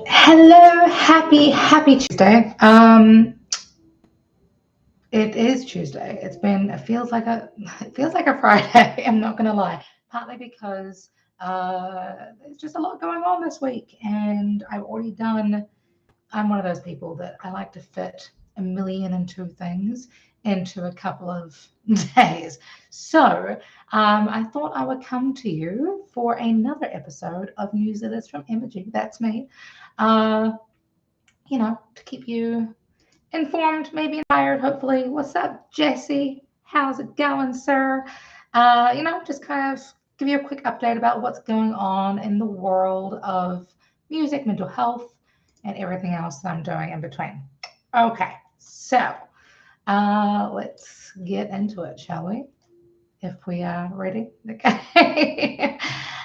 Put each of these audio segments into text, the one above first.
Hello, happy Tuesday. It is Tuesday. It feels like a Friday. I'm not gonna lie. Partly because there's just a lot going on this week, and I'm one of those people that I like to fit a million and two things into a couple of days. So I thought I would come to you for another episode of Newsletters from Energy. That's me. Uh, to keep you informed, maybe inspired, hopefully. What's up, Jesse? How's it going, sir? Just kind of give you a quick update about what's going on in the world of music, mental health, and everything else that I'm doing in between. Okay, so let's get into it, shall we? If we are ready. Okay.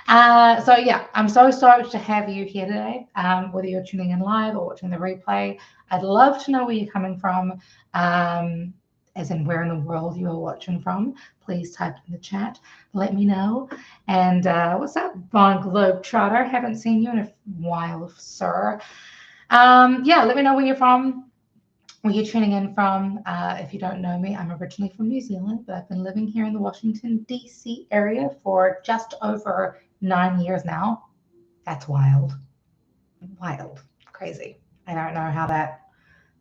I'm so stoked to have you here today. Whether you're tuning in live or watching the replay, I'd love to know where you're coming from, as in where in the world you are watching from. Please type in the chat. Let me know. And what's up, Von Globetrotter? Haven't seen you in a while, sir. Let me know where you're from. Where you're tuning in from. If you don't know me, I'm originally from New Zealand, but I've been living here in the Washington, D.C. area for just over 9 years now. That's wild. Wild. Crazy. I don't know how that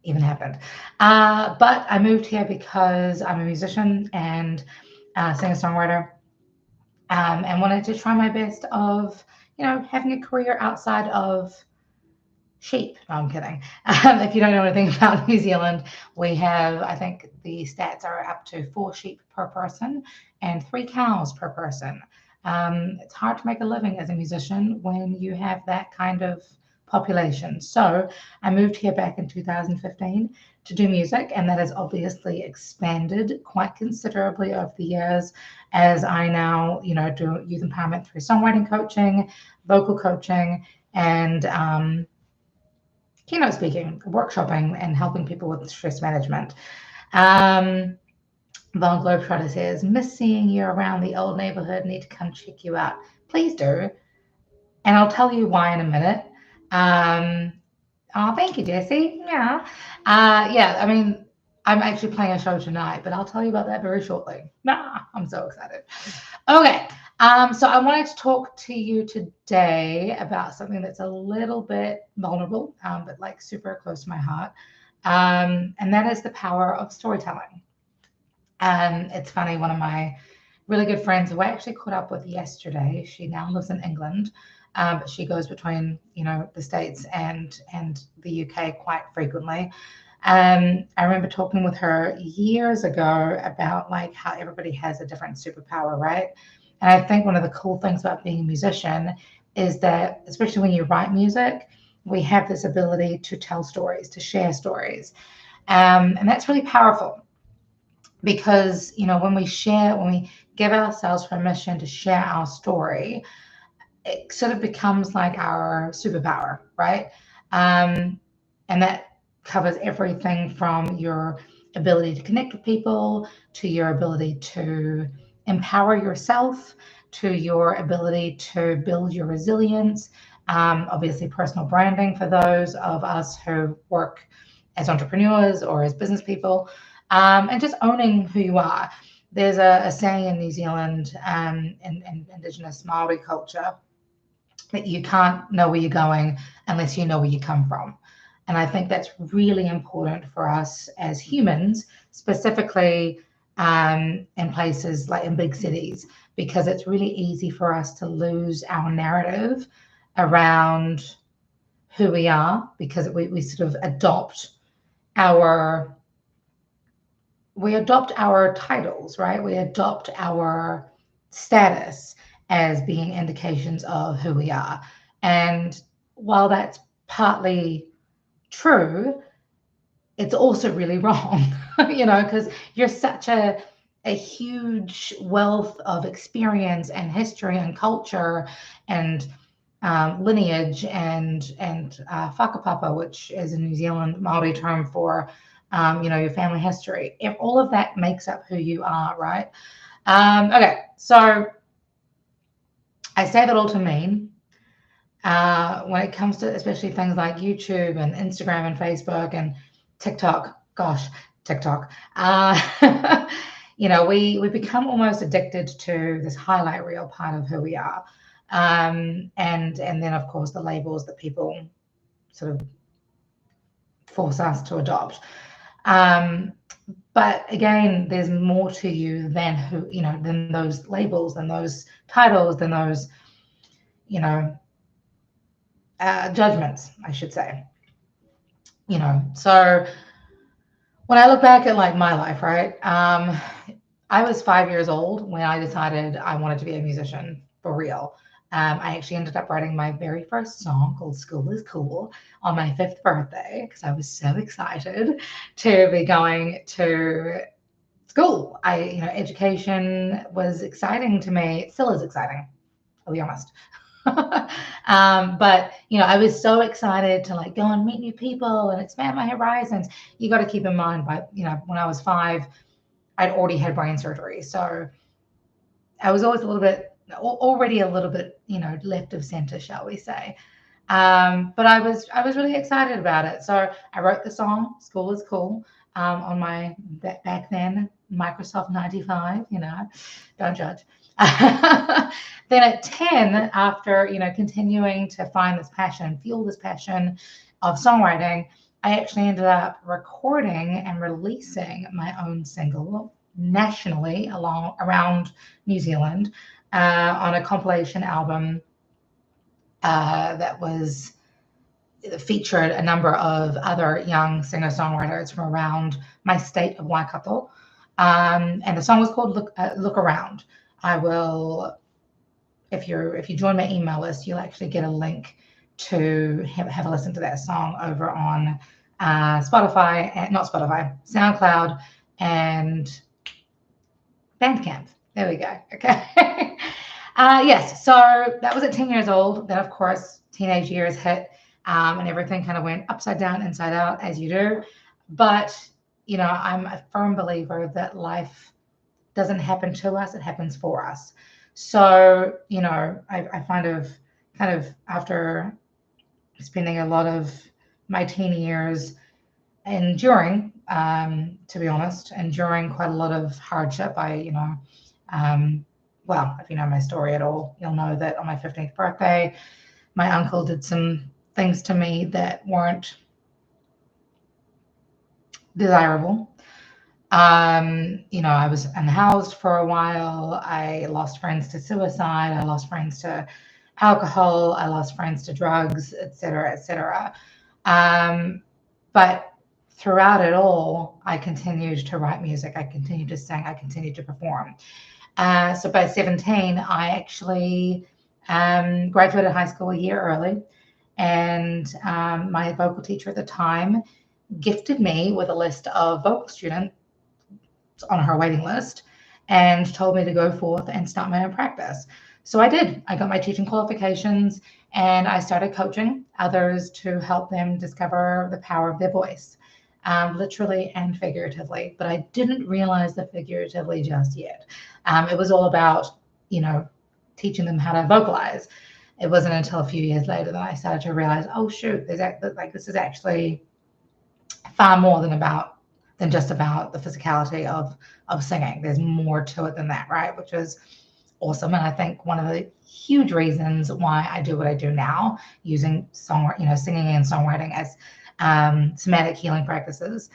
even happened. But I moved here because I'm a musician and singer-songwriter, and wanted to try my best of, having a career outside of sheep. No, I'm kidding. If you don't know anything about New Zealand, we have, I think the stats are up to 4 sheep per person and 3 cows per person. It's hard to make a living as a musician when you have that kind of population. So I moved here back in 2015 to do music, and that has obviously expanded quite considerably over the years as I now, do youth empowerment through songwriting coaching, vocal coaching, and keynote speaking, workshopping, and helping people with stress management. Von Globetrotter says, miss seeing you around the old neighborhood, need to come check you out. Please do. And I'll tell you why in a minute. Thank you, Jesse. Yeah. I'm actually playing a show tonight, but I'll tell you about that very shortly. I'm so excited. Okay. So I wanted to talk to you today about something that's a little bit vulnerable, but like super close to my heart. And that is the power of storytelling. It's funny, one of my really good friends who I actually caught up with yesterday, she now lives in England, but she goes between, the States and the UK quite frequently. I remember talking with her years ago about like how everybody has a different superpower, right? And I think one of the cool things about being a musician is that, especially when you write music, we have this ability to tell stories, to share stories. And that's really powerful because, when we give ourselves permission to share our story, it sort of becomes like our superpower, right? And that covers everything from your ability to connect with people, to your ability to empower yourself, to your ability to build your resilience. Obviously, personal branding for those of us who work as entrepreneurs or as business people, and just owning who you are. There's a saying in New Zealand, in Indigenous Maori culture, that you can't know where you're going unless you know where you come from. And I think that's really important for us as humans, specifically in places like in big cities, because it's really easy for us to lose our narrative around who we are, because we sort of adopt our titles, right? We adopt our status as being indications of who we are. And while that's partly true, it's also really wrong, because you're such a huge wealth of experience and history and culture and lineage and whakapapa, which is a New Zealand Maori term for your family history. If all of that makes up who you are, right? Okay, so I say that all to mean when it comes to especially things like YouTube and Instagram and Facebook and TikTok, gosh, TikTok, we become almost addicted to this highlight reel part of who we are. And then of course the labels that people sort of force us to adopt. Um, but again, there's more to you than than those labels, than those titles, than those, you know, judgments, I should say. So when I look back at like my life, right? I was 5 years old when I decided I wanted to be a musician for real. I actually ended up writing my very first song called School is Cool on my 5th birthday because I was so excited to be going to school. Education was exciting to me. It still is exciting, I'll be honest. But I was so excited to like go and meet new people and expand my horizons. You got to keep in mind, but when I was 5, I'd already had brain surgery, so I was always already a little bit, left of center, shall we say. But I was really excited about it. So I wrote the song "School is Cool" on my back then Microsoft 95. Don't judge. Then at 10, after continuing to find this passion, fuel this passion of songwriting, I actually ended up recording and releasing my own single nationally around New Zealand on a compilation album that was featured a number of other young singer-songwriters from around my state of Waikato. And the song was called Look Around. I will, if you join my email list, you'll actually get a link to have a listen to that song over on Spotify, and not Spotify, SoundCloud, and Bandcamp. There we go. Okay. Yes. So that was at 10 years old. Then, of course, teenage years hit, and everything kind of went upside down, inside out, as you do. But, I'm a firm believer that life doesn't happen to us, it happens for us. So, I kind of after spending a lot of my teen years enduring, to be honest, enduring quite a lot of hardship. Well, if you know my story at all, you'll know that on my 15th birthday, my uncle did some things to me that weren't desirable. I was unhoused for a while. I lost friends to suicide. I lost friends to alcohol. I lost friends to drugs, et cetera, et cetera. But throughout it all, I continued to write music. I continued to sing. I continued to perform. So by 17, I actually graduated high school a year early. And my vocal teacher at the time gifted me with a list of vocal students on her waiting list and told me to go forth and start my own practice. So I did. I got my teaching qualifications and I started coaching others to help them discover the power of their voice, literally and figuratively. But I didn't realize the figuratively just yet. It was all about, teaching them how to vocalize. It wasn't until a few years later that I started to realize, oh shoot, this is actually far more than just about the physicality of singing. There's more to it than that, right? Which is awesome. And I think one of the huge reasons why I do what I do now, using singing and songwriting as somatic healing practices.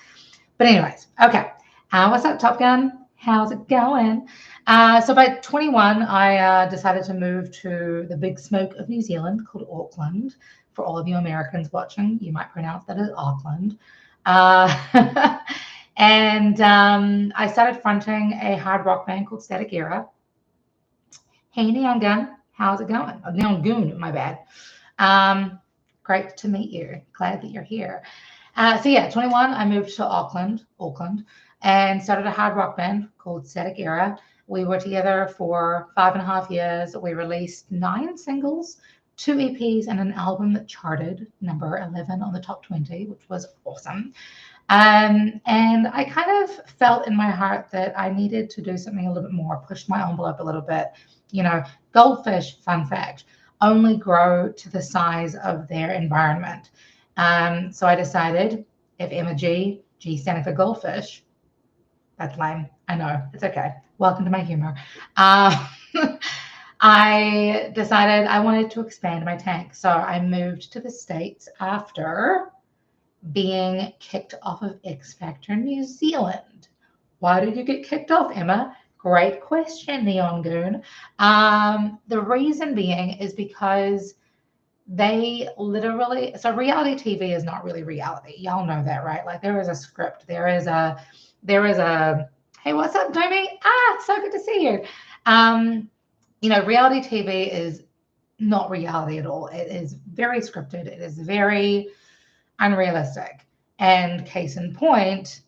But anyways, okay. What's up, Top Gun? How's it going? So by 21, I decided to move to the big smoke of New Zealand called Auckland. For all of you Americans watching, you might pronounce that as Auckland. And I started fronting a hard rock band called Static Era. Hey, Neon Gun, how's it going? Oh, Neon Goon, my bad. Great to meet you. Glad that you're here. So yeah, 21, I moved to Auckland, and started a hard rock band called Static Era. We were together for 5.5 years. We released 9 singles, 2 EPs, and an album that charted number 11 on the top 20, which was awesome. And I kind of felt in my heart that I needed to do something a little bit more, push my envelope a little bit. You know, goldfish, fun fact, only grow to the size of their environment. So I decided if Emma G standing for goldfish, that's lame. I know, it's okay. Welcome to my humor. Uh, I decided I wanted to expand my tank. So I moved to the States after being kicked off of X Factor New Zealand. Why did you get kicked off, Emma? Great question, Neon Goon. The reason being is because they literally, so reality TV is not really reality. Y'all know that, right? Like there is a script. There is a, hey, what's up, Jamie? So good to see you. Reality TV is not reality at all. It is very scripted. It is very unrealistic. And case in point,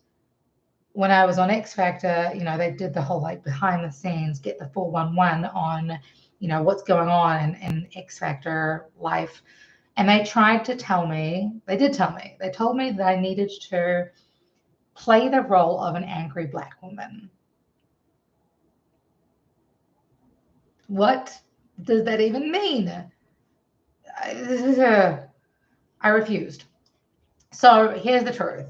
when I was on X Factor, they did the whole like behind the scenes, get the 411 on, what's going on in X Factor life. And they tried to tell me, they told me that I needed to play the role of an angry Black woman. What does that even mean? I refused. So here's the truth.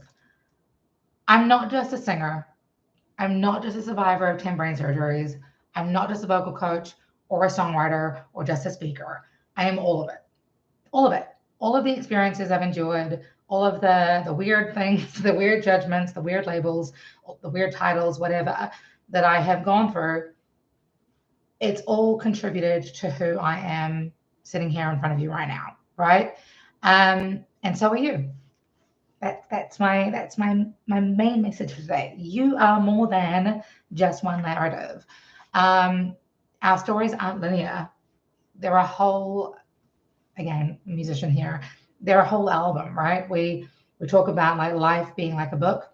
I'm not just a singer. I'm not just a survivor of 10 brain surgeries. I'm not just a vocal coach or a songwriter or just a speaker. I am all of it. All of it. All of the experiences I've enjoyed, all of the weird things, the weird judgments, the weird labels, the weird titles, whatever that I have gone through, it's all contributed to who I am sitting here in front of you right now, right? And so are you. That's my main message for today. You are more than just one narrative. Our stories aren't linear. They're a whole, again, musician here. They're a whole album, right? We talk about like life being like a book.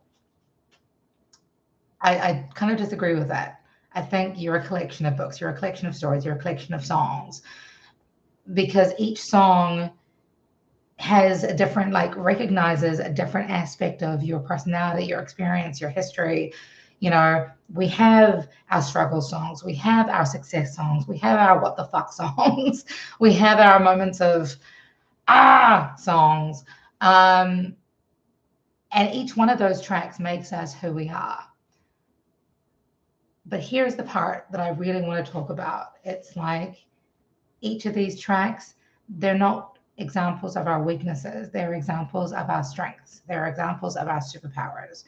I kind of disagree with that. I think you're a collection of books. You're a collection of stories. You're a collection of songs, because each song has a different, like recognizes a different aspect of your personality, your experience, your history. We have our struggle songs, we have our success songs, we have our what the fuck songs, we have our moments of songs. And each one of those tracks makes us who we are. But here's the part that I really want to talk about. It's like each of these tracks, they're not examples of our weaknesses. They're examples of our strengths. They're examples of our superpowers.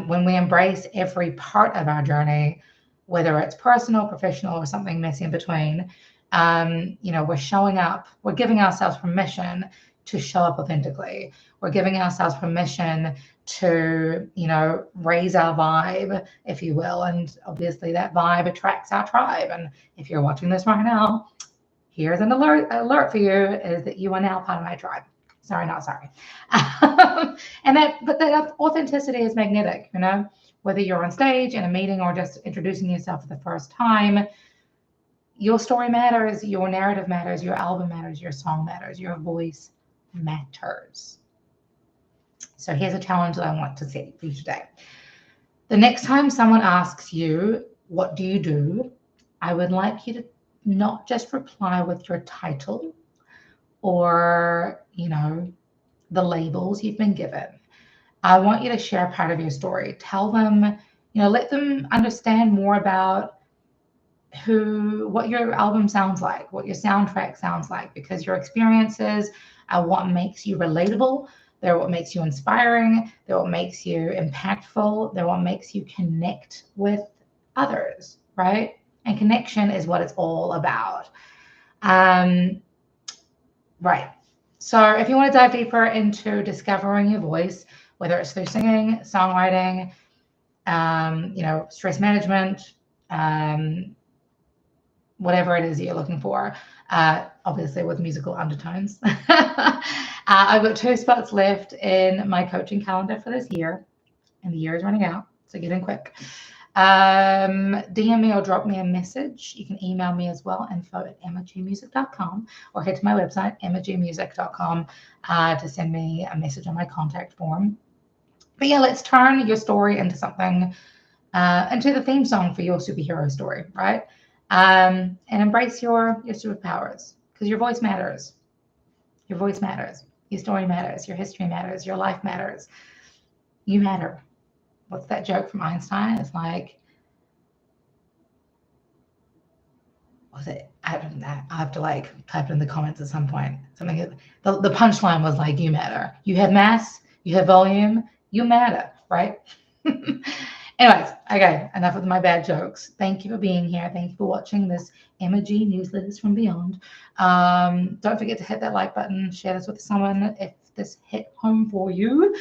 When we embrace every part of our journey, whether it's personal, professional, or something messy in between, we're showing up, we're giving ourselves permission to show up authentically. We're giving ourselves permission to, raise our vibe, if you will. And obviously that vibe attracts our tribe. And if you're watching this right now, here's an alert for you, is that you are now part of my tribe. Sorry, not sorry. But that authenticity is magnetic, whether you're on stage in a meeting or just introducing yourself for the first time. Your story matters, your narrative matters, your album matters, your song matters, your voice matters. So here's a challenge that I want to set for you today. The next time someone asks you, what do you do? I would like you to not just reply with your title or, the labels you've been given. I want you to share a part of your story. Tell them, let them understand more about what your album sounds like, what your soundtrack sounds like, because your experiences are what makes you relatable. They're what makes you inspiring. They're what makes you impactful. They're what makes you connect with others, right? And connection is what it's all about. Right. So if you want to dive deeper into discovering your voice, whether it's through singing, songwriting, stress management, whatever it is you're looking for, obviously with musical undertones. I've got 2 spots left in my coaching calendar for this year, and the year is running out, so get in quick. DM me or drop me a message. You can email me as well, info@emmagmusic.com, or head to my website, emmagmusic.com, to send me a message on my contact form. But yeah, let's turn your story into something, into the theme song for your superhero story, right? And embrace your superpowers, because your voice matters. Your voice matters. Your story matters. Your history matters. Your life matters. You matter. What's that joke from Einstein? It's like, was it? I don't know. I'll have to like type it in the comments at some point. Something. The punchline was like, you matter. You have mass. You have volume. You matter, right? Anyways, okay, enough of my bad jokes. Thank you for being here. Thank you for watching this MG Newsletters from Beyond. Don't forget to hit that like button, share this with someone if this hit home for you.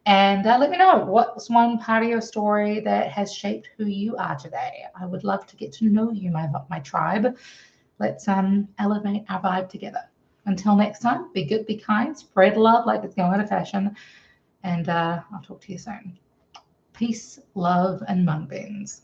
And let me know what's one part of your story that has shaped who you are today. I would love to get to know you, my tribe. Let's elevate our vibe together. Until next time, be good, be kind, spread love like it's going out of fashion, and I'll talk to you soon. Peace, love, and mung beans.